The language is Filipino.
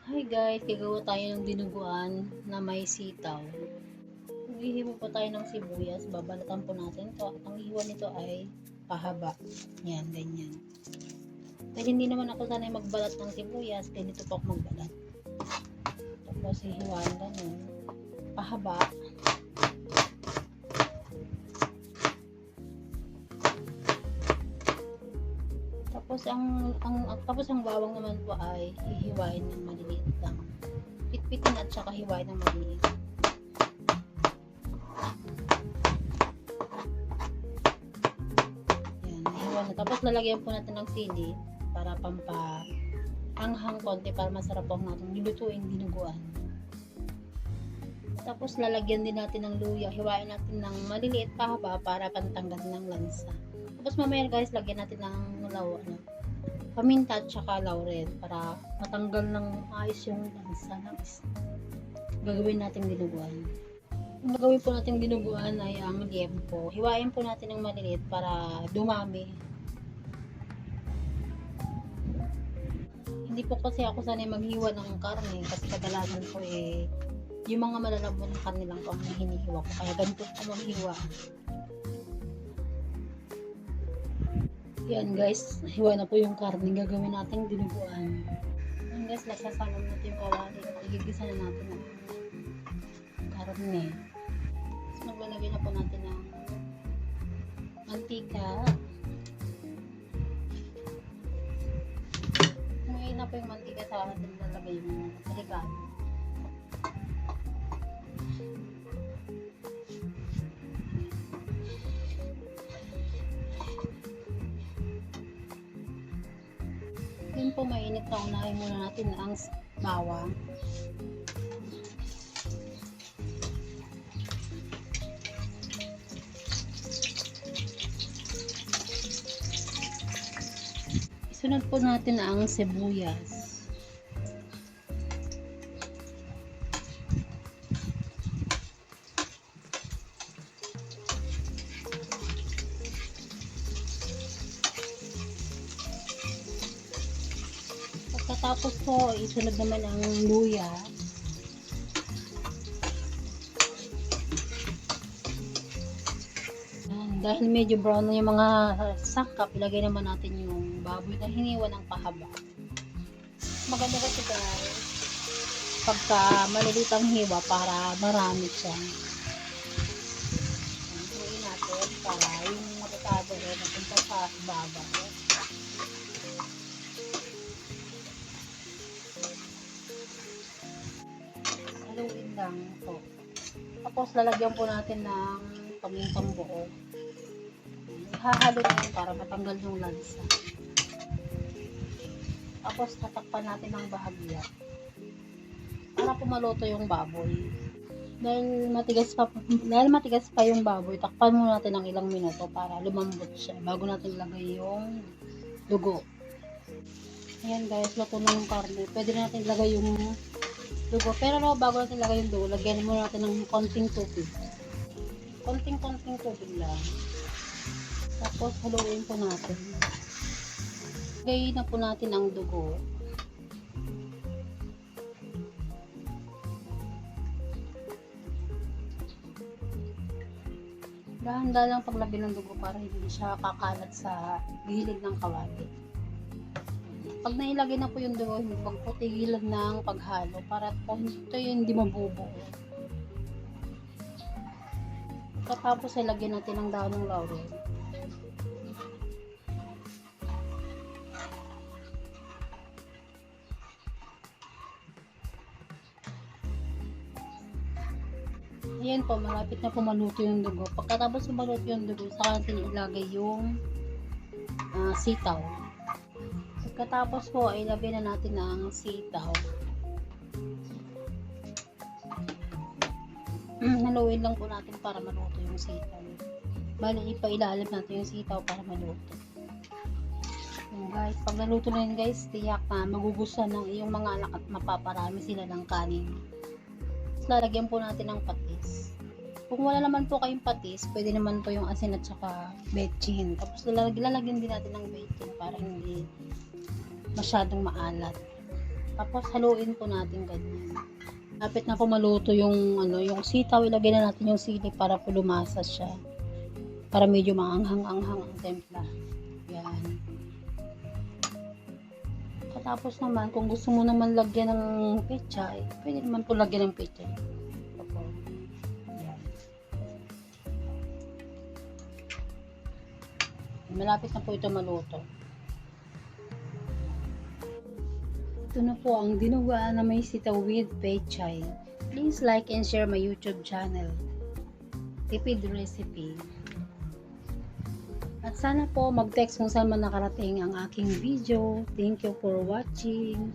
Hi guys, gagawa tayo ng dinuguan na may sitaw. Maghihiwa po tayo ng sibuyas, babalatan po natin ito. At ang hiwa nito ay pahaba. Yan, ganyan. Dahil hindi naman ako sanay magbalat ng sibuyas, ganito po ako magbalat. Tapos hihiwain ganun. Pahaba. Tapos ang bawang naman po ay hihiwain ng maliliit lang. Pitpitin at saka hiwain ng maliliit. Yan, hiwa na. Tapos lalagyan po natin ng sili para anghang konti para masarap po ang natin nilutuin dinuguan. Tapos lalagyan din natin ng luya. Hiwain natin ng maliliit pahaba para pantanggal ng lansa. Tapos mamaya guys, lagyan natin ng paminta at saka laurel para matanggal ng ayos yung lansa ng gagawin natin dinuguan. Ang gagawin po natin dinuguan ay ang liempo. Hiwain po natin ng maliliit para dumami. Hindi po kasi ako sanay maghiwa ng karne kasi kadalasan po yung mga malalambot na karne lang po ang hinihiwa ko. Kaya ganito po maghiwa. Yan guys, hiwa na po yung karne. Gagawin natin dinuguan. Yan guys, nasasalam natin yung kawali. Igigisa na natin ang karne. Tapos maglalagay na po natin ng mantika. Ngayon na po yung mantika sa atin lalagay yung regalo. Yun po mainit na unahin muna natin ang bawang. Isunod po natin ang sibuyas. Pagkatapos po, isunod naman ang luya. Dahil medyo brown na yung mga sangkap, ilagay naman natin yung baboy na hiniwa ng pahaba. Maganda kasi guys, pagka maliliit ang hiwa para marami siya. Hiwain natin para yung matatado rin napunta sa baba. Haluin lang po. Tapos lalagyan po natin ng pamintang buo. Ihahalo natin para matanggal yung lansa. Tapos tatakpan natin ng bahagya para pumaluto yung baboy. Dahil matigas pa yung baboy, takpan muna natin ng ilang minuto para lumambot siya bago natin ilagay yung dugo. Ayan guys, luto na yung karne. Pwede na natin ilagay yung dugo. Pero bago natin ilagay yung dugo, lagyan muna natin ng konting tubig. Konting tubig lang. Tapos haluin po natin. Lagay na po natin ang dugo. Dahan-dahan lang paglagay ng dugo para hindi siya kakalat sa gilid ng kawali. Pag nailagay na po yung dugo, huwag po tigilan ng paghalo para po ito yung hindi mabubuo. Tapos ay lagyan natin ng dahon ng laurel. Ayan po, malapit na po maluto yung dugo. Pagkatapos maluto yung dugo, saka natin ilagay yung sitaw. Pagkatapos po, ay ilagay na natin ang sitaw. Haluin lang po natin para maluto yung sitaw. Bali, ipailalim natin yung sitaw para maluto. Ayan guys, pag naluto na yun guys, tiyak na magugustuhan ng iyong mga anak at mapaparami sila ng kanin. Lalagyan po natin ng patis. Kung wala naman po kayong patis, pwede naman po yung asin at saka betchin. Tapos lalagyan din natin ng betchin para hindi masyadong maalat. Tapos haluin po natin ganyan. Lapit na po maluto yung yung sitaw, ilagay na natin yung sili para po lumasa siya. Para medyo maanghang-anghang ang templa. Yan. Tapos naman, kung gusto mo naman lagyan ng pechay, pwede naman po lagyan ng pechay. Ito po. Yan. Malapit na po ito maluto. Ito na po ang dinuguan na may sitaw with pechay. Please like and share my YouTube channel, Tipid Recipe. At sana po mag-text kung saan man nakarating ang aking video. Thank you for watching.